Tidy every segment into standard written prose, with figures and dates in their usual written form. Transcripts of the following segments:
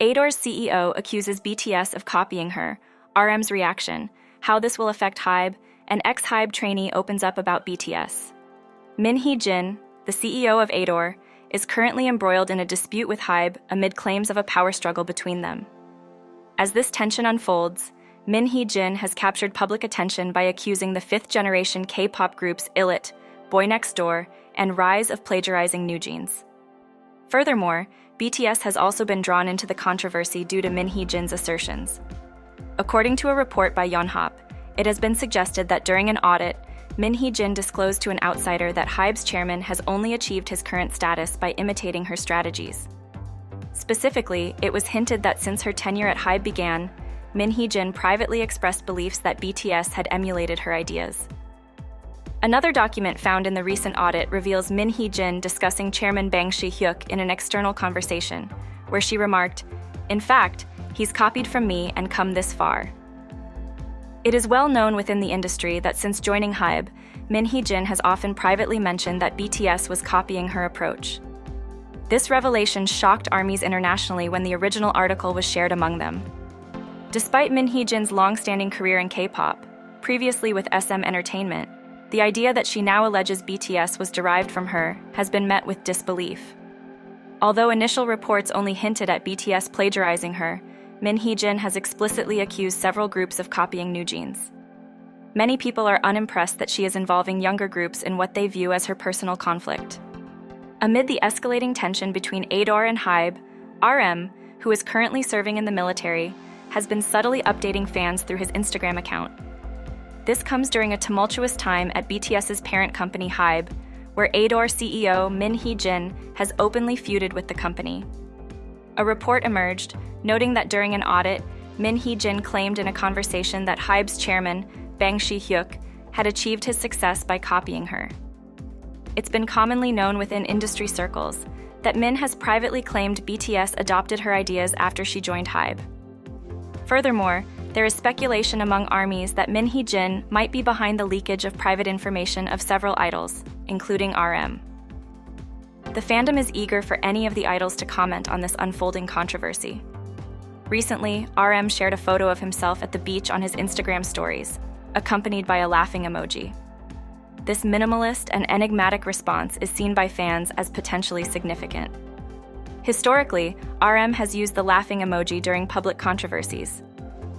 ADOR-HYBE CEO accuses BTS of copying her, RM's reaction, how this will affect HYBE, and ex-HYBE trainee opens up about BTS. Min Hee-jin, the CEO of ADOR, is currently embroiled in a dispute with HYBE amid claims of a power struggle between them. As this tension unfolds, Min Hee-jin has captured public attention by accusing the fifth-generation K-pop groups ADOR-HYBE, Boy Next Door, and Rise of plagiarizing NewJeans. Furthermore, BTS has also been drawn into the controversy due to Min Hee-jin's assertions. According to a report by Yonhap, it has been suggested that during an audit, Min Hee-jin disclosed to an outsider that HYBE's chairman has only achieved his current status by imitating her strategies. Specifically, it was hinted that since her tenure at HYBE began, Min Hee-jin privately expressed beliefs that BTS had emulated her ideas. Another document found in the recent audit reveals Min Hee-jin discussing Chairman Bang Si-hyuk in an external conversation, where she remarked, "In fact, he's copied from me and come this far." It is well known within the industry that since joining HYBE, Min Hee-jin has often privately mentioned that BTS was copying her approach. This revelation shocked ARMYs internationally when the original article was shared among them. Despite Min Hee-jin's long-standing career in K-pop, previously with SM Entertainment, the idea that she now alleges BTS was derived from her has been met with disbelief. Although initial reports only hinted at BTS plagiarizing her, Min Hee-jin has explicitly accused several groups of copying NewJeans. Many people are unimpressed that she is involving younger groups in what they view as her personal conflict. Amid the escalating tension between ADOR and HYBE, RM, who is currently serving in the military, has been subtly updating fans through his Instagram account. This comes during a tumultuous time at BTS's parent company HYBE, where ADOR CEO Min Hee-jin has openly feuded with the company. A report emerged, noting that during an audit, Min Hee-jin claimed in a conversation that HYBE's chairman, Bang Si-hyuk, had achieved his success by copying her. It's been commonly known within industry circles that Min has privately claimed BTS adopted her ideas after she joined HYBE. Furthermore, there is speculation among ARMYs that Min Hee-jin might be behind the leakage of private information of several idols, including RM. The fandom is eager for any of the idols to comment on this unfolding controversy. Recently, RM shared a photo of himself at the beach on his Instagram stories, accompanied by a laughing emoji. This minimalist and enigmatic response is seen by fans as potentially significant. Historically, RM has used the laughing emoji during public controversies.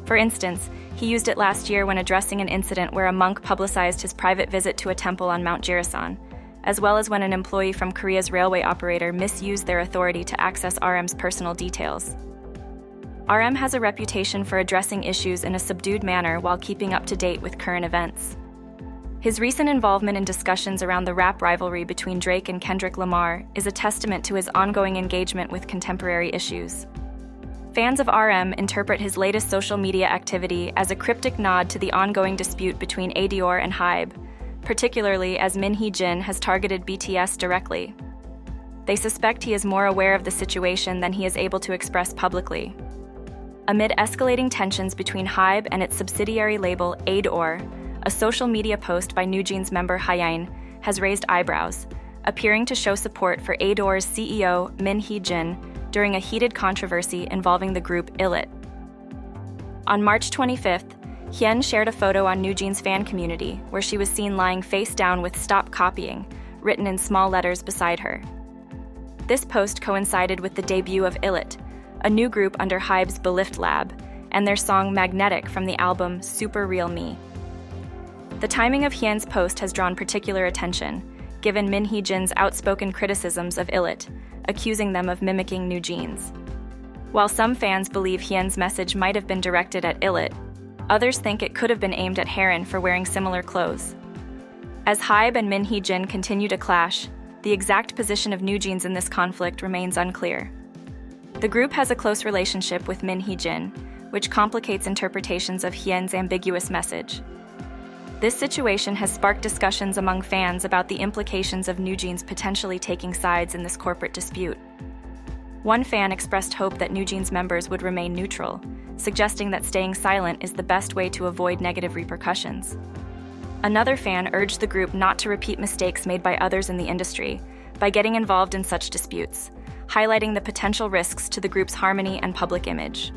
For instance, he used it last year when addressing an incident where a monk publicized his private visit to a temple on Mount Jirisan, as well as when an employee from Korea's railway operator misused their authority to access RM's personal details. RM has a reputation for addressing issues in a subdued manner while keeping up to date with current events. His recent involvement in discussions around the rap rivalry between Drake and Kendrick Lamar is a testament to his ongoing engagement with contemporary issues. Fans of RM interpret his latest social media activity as a cryptic nod to the ongoing dispute between ADOR and HYBE, particularly as Min Hee-jin has targeted BTS directly. They suspect he is more aware of the situation than he is able to express publicly. Amid escalating tensions between HYBE and its subsidiary label ADOR, a social media post by NewJeans member HYBE has raised eyebrows, appearing to show support for ADOR's CEO Min Hee-jin during a heated controversy involving the group ADOR-HYBE. On March 25th, Hyun shared a photo on NewJeans' fan community where she was seen lying face down with "Stop Copying" written in small letters beside her. This post coincided with the debut of ADOR-HYBE, a new group under HYBE's Belift Lab, and their song Magnetic from the album Super Real Me. The timing of Hyun's post has drawn particular attention, given Min Hee-jin's outspoken criticisms of ADOR-HYBE, accusing them of mimicking NewJeans. While some fans believe Hyun's message might have been directed at ADOR-HYBE, others think it could have been aimed at Heron for wearing similar clothes. As HYBE and Min Hee-jin continue to clash, the exact position of NewJeans in this conflict remains unclear. The group has a close relationship with Min Hee-jin, which complicates interpretations of Hyun's ambiguous message. This situation has sparked discussions among fans about the implications of NewJeans potentially taking sides in this corporate dispute. One fan expressed hope that NewJeans members would remain neutral, suggesting that staying silent is the best way to avoid negative repercussions. Another fan urged the group not to repeat mistakes made by others in the industry by getting involved in such disputes, highlighting the potential risks to the group's harmony and public image.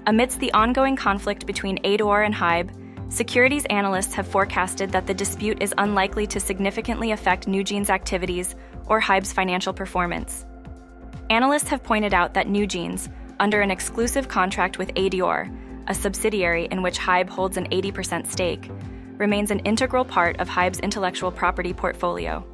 Amidst the ongoing conflict between ADOR and HYBE, securities analysts have forecasted that the dispute is unlikely to significantly affect NewJeans' activities or HYBE's financial performance. Analysts have pointed out that NewJeans, under an exclusive contract with ADOR, a subsidiary in which HYBE holds an 80% stake, remains an integral part of HYBE's intellectual property portfolio.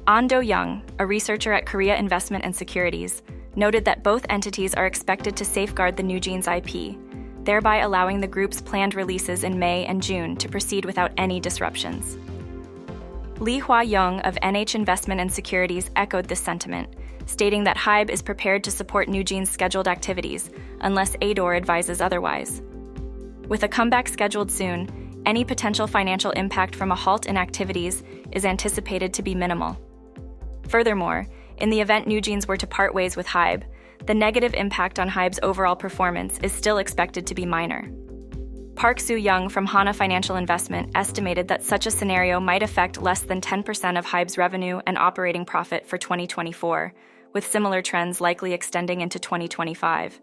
An Do-young, a researcher at Korea Investment and Securities, noted that both entities are expected to safeguard the NewJeans IP, thereby allowing the group's planned releases in May and June to proceed without any disruptions. Lee Hwa-young of NH Investment and Securities echoed this sentiment, stating that HYBE is prepared to support NewJeans' scheduled activities unless ADOR advises otherwise. With a comeback scheduled soon, any potential financial impact from a halt in activities is anticipated to be minimal. Furthermore, in the event NewJeans were to part ways with HYBE, the negative impact on HYBE's overall performance is still expected to be minor. Park Soo-young from Hana Financial Investment estimated that such a scenario might affect less than 10% of HYBE's revenue and operating profit for 2024, with similar trends likely extending into 2025.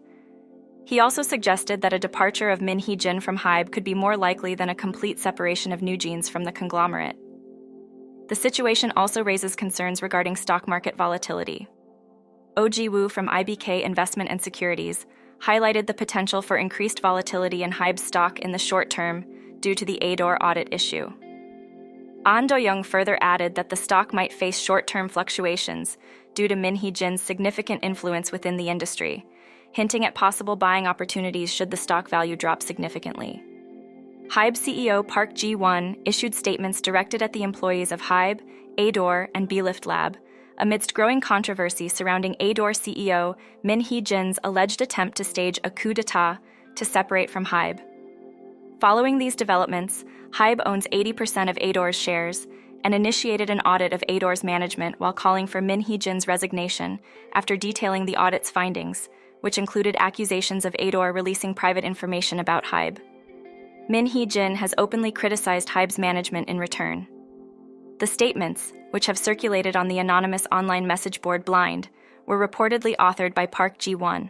He also suggested that a departure of Min Hee-jin from HYBE could be more likely than a complete separation of NewJeans from the conglomerate. The situation also raises concerns regarding stock market volatility. Oh Ji-woo from IBK Investment and Securities highlighted the potential for increased volatility in HYBE's stock in the short term due to the ADOR audit issue. An Do-young further added that the stock might face short-term fluctuations due to Min Hee-jin's significant influence within the industry, hinting at possible buying opportunities should the stock value drop significantly. HYBE CEO Park Ji-won issued statements directed at the employees of HYBE, ADOR, and B-Lift Lab, amidst growing controversy surrounding ADOR CEO Min Hee-jin's alleged attempt to stage a coup d'etat to separate from HYBE. Following these developments, HYBE owns 80% of ADOR's shares and initiated an audit of ADOR's management while calling for Min Hee-jin's resignation after detailing the audit's findings, which included accusations of ADOR releasing private information about HYBE. Min Hee-jin has openly criticized HYBE's management in return. The statements, which have circulated on the anonymous online message board Blind, were reportedly authored by Park Ji-won.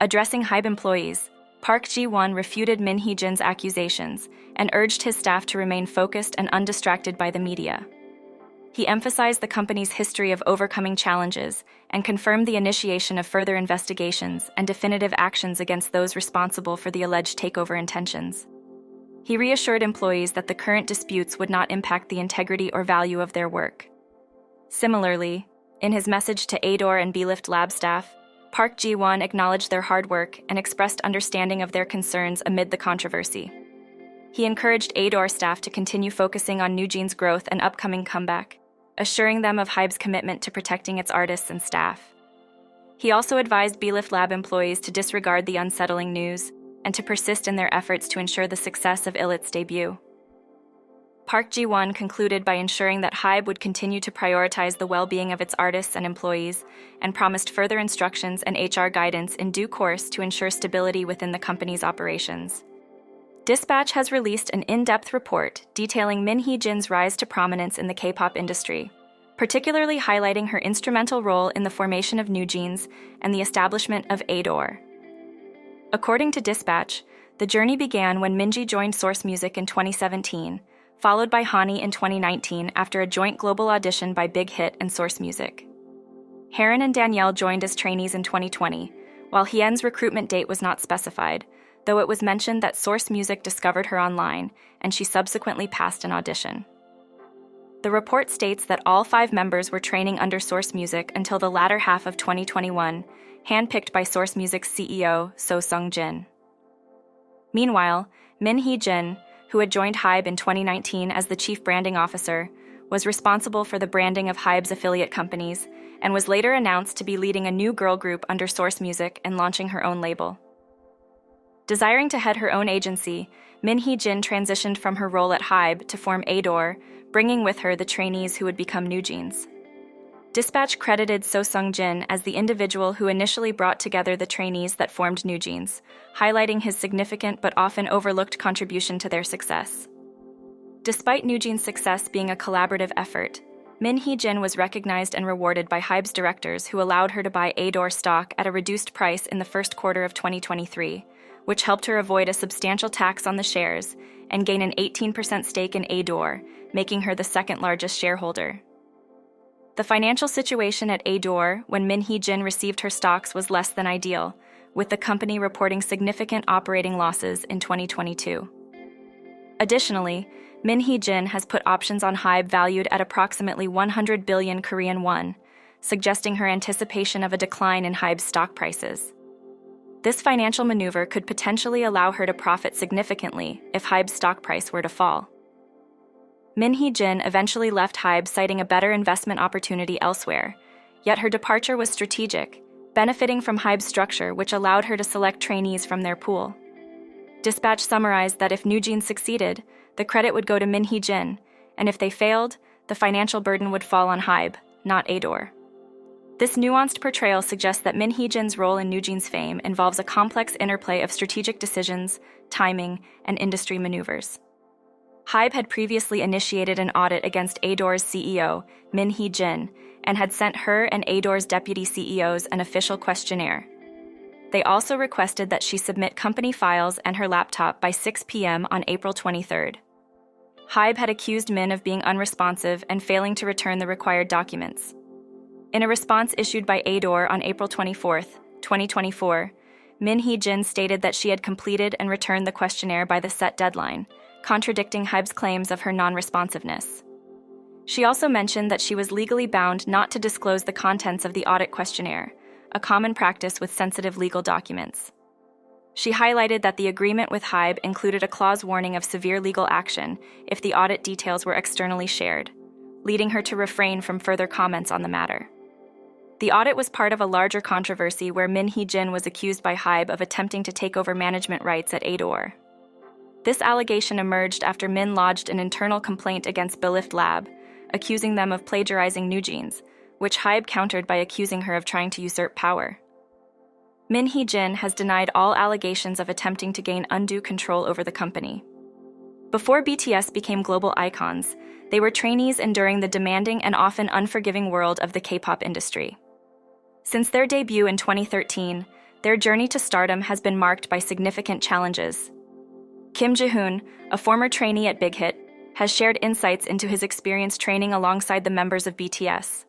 Addressing HYBE employees, Park Ji-won refuted Min Hee-jin's accusations and urged his staff to remain focused and undistracted by the media. He emphasized the company's history of overcoming challenges and confirmed the initiation of further investigations and definitive actions against those responsible for the alleged takeover intentions. He reassured employees that the current disputes would not impact the integrity or value of their work. Similarly, in his message to ADOR and B-Lift Lab staff, Park Ji-won acknowledged their hard work and expressed understanding of their concerns amid the controversy. He encouraged ADOR staff to continue focusing on NewJeans' growth and upcoming comeback, assuring them of HYBE's commitment to protecting its artists and staff. He also advised B-Lift Lab employees to disregard the unsettling news and to persist in their efforts to ensure the success of ILIT's debut. Park Ji-won concluded by ensuring that HYBE would continue to prioritize the well-being of its artists and employees and promised further instructions and HR guidance in due course to ensure stability within the company's operations. Dispatch has released an in-depth report detailing Min Hee-jin's rise to prominence in the K-pop industry, particularly highlighting her instrumental role in the formation of NewJeans and the establishment of ADOR. According to Dispatch, the journey began when Minji joined Source Music in 2017, followed by Hani in 2019 after a joint global audition by Big Hit and Source Music. Haron and Danielle joined as trainees in 2020, while Hyen's recruitment date was not specified, though it was mentioned that Source Music discovered her online and she subsequently passed an audition. The report states that all 5 members were training under Source Music until the latter half of 2021, handpicked by Source Music's CEO, So Sung-jin. Meanwhile, Min Hee-jin, who had joined HYBE in 2019 as the chief branding officer, was responsible for the branding of HYBE's affiliate companies and was later announced to be leading a new girl group under Source Music and launching her own label. Desiring to head her own agency, Min Hee-jin transitioned from her role at HYBE to form ADOR, bringing with her the trainees who would become NewJeans. Dispatch credited So Sung-jin as the individual who initially brought together the trainees that formed NewJeans, highlighting his significant but often overlooked contribution to their success. Despite NewJeans' success being a collaborative effort, Min Hee-jin was recognized and rewarded by HYBE's directors who allowed her to buy ADOR stock at a reduced price in the first quarter of 2023, which helped her avoid a substantial tax on the shares and gain an 18% stake in ADOR, making her the second-largest shareholder. The financial situation at ADOR when Min Hee-jin received her stocks was less than ideal, with the company reporting significant operating losses in 2022. Additionally, Min Hee-jin has put options on HYBE valued at approximately 100 billion Korean won, suggesting her anticipation of a decline in HYBE's stock prices. This financial maneuver could potentially allow her to profit significantly if HYBE's stock price were to fall. Min Hee-jin eventually left HYBE citing a better investment opportunity elsewhere, yet her departure was strategic, benefiting from HYBE's structure which allowed her to select trainees from their pool. Dispatch summarized that if NewJeans succeeded, the credit would go to Min Hee-jin, and if they failed, the financial burden would fall on HYBE, not ADOR. This nuanced portrayal suggests that Min Hee-jin's role in NewJeans' fame involves a complex interplay of strategic decisions, timing, and industry maneuvers. HYBE had previously initiated an audit against ADOR's CEO, Min Hee-jin, and had sent her and ADOR's deputy CEOs an official questionnaire. They also requested that she submit company files and her laptop by 6 p.m. on April 23rd. HYBE had accused Min of being unresponsive and failing to return the required documents. In a response issued by ADOR on April 24, 2024, Min Hee-jin stated that she had completed and returned the questionnaire by the set deadline, contradicting HYBE's claims of her non-responsiveness. She also mentioned that she was legally bound not to disclose the contents of the audit questionnaire, a common practice with sensitive legal documents. She highlighted that the agreement with HYBE included a clause warning of severe legal action if the audit details were externally shared, leading her to refrain from further comments on the matter. The audit was part of a larger controversy where Min Hee-jin was accused by HYBE of attempting to take over management rights at ADOR. This allegation emerged after Min lodged an internal complaint against Belift Lab, accusing them of plagiarizing NewJeans, which HYBE countered by accusing her of trying to usurp power. Min Hee-jin has denied all allegations of attempting to gain undue control over the company. Before BTS became global icons, they were trainees enduring the demanding and often unforgiving world of the K-pop industry. Since their debut in 2013, their journey to stardom has been marked by significant challenges. Kim Ji-hoon, a former trainee at Big Hit, has shared insights into his experience training alongside the members of BTS.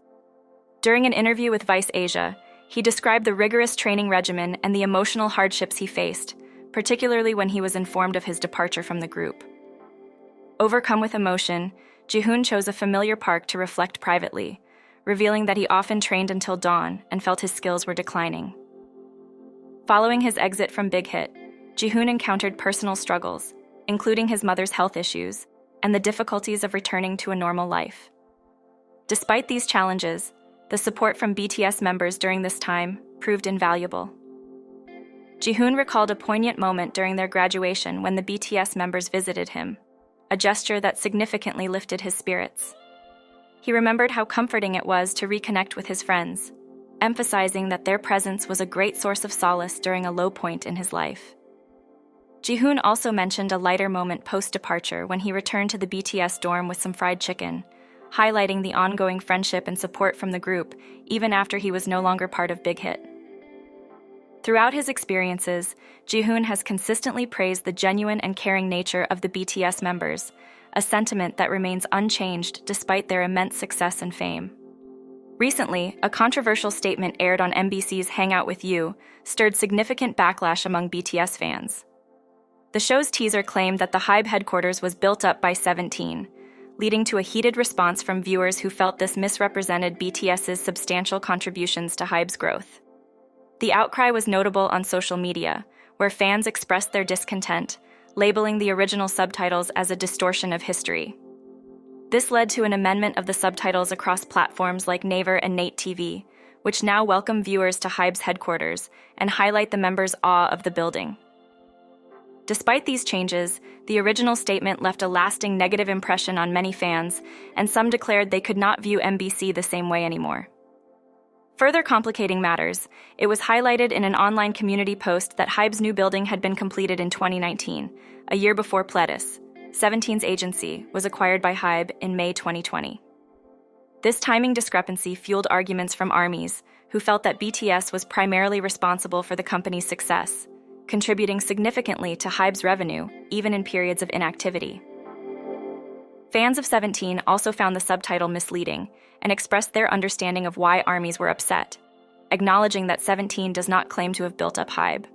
During an interview with Vice Asia, he described the rigorous training regimen and the emotional hardships he faced, particularly when he was informed of his departure from the group. Overcome with emotion, Ji-hoon chose a familiar park to reflect privately, revealing that he often trained until dawn and felt his skills were declining. Following his exit from Big Hit, Ji-hoon encountered personal struggles, including his mother's health issues and the difficulties of returning to a normal life. Despite these challenges, the support from BTS members during this time proved invaluable. Ji-hoon recalled a poignant moment during their graduation when the BTS members visited him, a gesture that significantly lifted his spirits. He remembered how comforting it was to reconnect with his friends, emphasizing that their presence was a great source of solace during a low point in his life. Ji-hoon also mentioned a lighter moment post-departure when he returned to the BTS dorm with some fried chicken, highlighting the ongoing friendship and support from the group even after he was no longer part of Big Hit. Throughout his experiences, Ji-hoon has consistently praised the genuine and caring nature of the BTS members, a sentiment that remains unchanged despite their immense success and fame. Recently, a controversial statement aired on MBC's Hangout with You stirred significant backlash among BTS fans. The show's teaser claimed that the HYBE headquarters was built up by 17, leading to a heated response from viewers who felt this misrepresented BTS's substantial contributions to HYBE's growth. The outcry was notable on social media, where fans expressed their discontent, labeling the original subtitles as a distortion of history. This led to an amendment of the subtitles across platforms like Naver and Nate TV, which now welcome viewers to HYBE's headquarters and highlight the members' awe of the building. Despite these changes, the original statement left a lasting negative impression on many fans, and some declared they could not view MBC the same way anymore. Further complicating matters, it was highlighted in an online community post that HYBE's new building had been completed in 2019, a year before Pledis, 17's agency, was acquired by HYBE in May 2020. This timing discrepancy fueled arguments from ARMYs, who felt that BTS was primarily responsible for the company's success, contributing significantly to HYBE's revenue, even in periods of inactivity. Fans of 17 also found the subtitle misleading and expressed their understanding of why ARMYs were upset, acknowledging that 17 does not claim to have built up HYBE.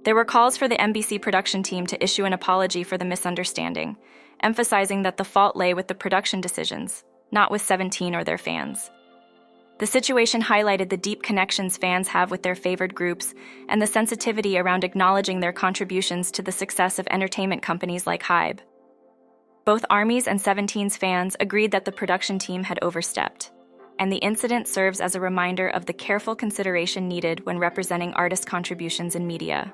There were calls for the MBC production team to issue an apology for the misunderstanding, emphasizing that the fault lay with the production decisions, not with 17 or their fans. The situation highlighted the deep connections fans have with their favored groups and the sensitivity around acknowledging their contributions to the success of entertainment companies like HYBE. Both ARMYs and 17's fans agreed that the production team had overstepped, and the incident serves as a reminder of the careful consideration needed when representing artist contributions in media.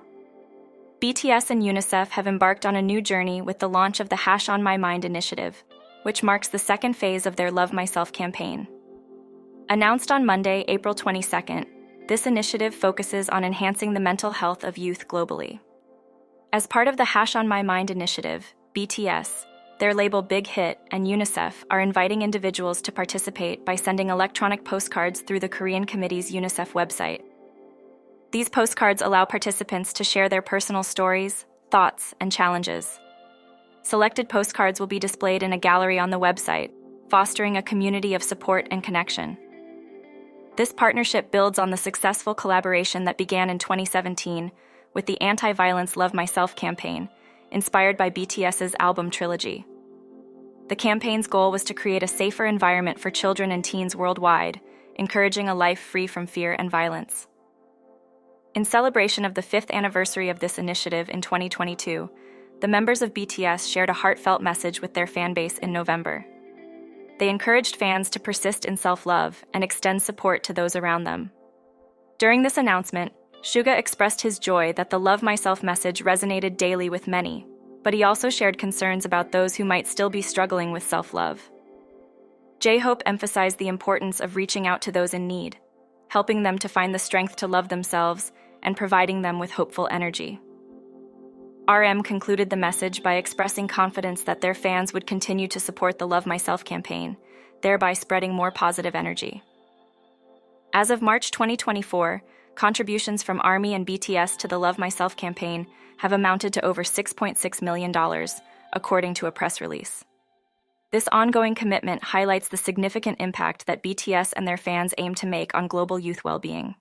BTS and UNICEF have embarked on a new journey with the launch of the On My Mind initiative, which marks the second phase of their Love Myself campaign. Announced on Monday, April 22nd, this initiative focuses on enhancing the mental health of youth globally. As part of the On My Mind initiative, BTS, their label Big Hit, and UNICEF are inviting individuals to participate by sending electronic postcards through the Korean Committee's UNICEF website. These postcards allow participants to share their personal stories, thoughts, and challenges. Selected postcards will be displayed in a gallery on the website, fostering a community of support and connection. This partnership builds on the successful collaboration that began in 2017 with the anti-violence Love Myself campaign, inspired by BTS's album trilogy. The campaign's goal was to create a safer environment for children and teens worldwide, encouraging a life free from fear and violence. In celebration of the 5th anniversary of this initiative in 2022, the members of BTS shared a heartfelt message with their fanbase in November. They encouraged fans to persist in self-love and extend support to those around them. During this announcement, Suga expressed his joy that the Love Myself message resonated daily with many, but he also shared concerns about those who might still be struggling with self-love. J-Hope emphasized the importance of reaching out to those in need, helping them to find the strength to love themselves and providing them with hopeful energy. RM concluded the message by expressing confidence that their fans would continue to support the Love Myself campaign, thereby spreading more positive energy. As of March 2024, contributions from ARMY and BTS to the Love Myself campaign have amounted to over $6.6 million, according to a press release. This ongoing commitment highlights the significant impact that BTS and their fans aim to make on global youth well-being.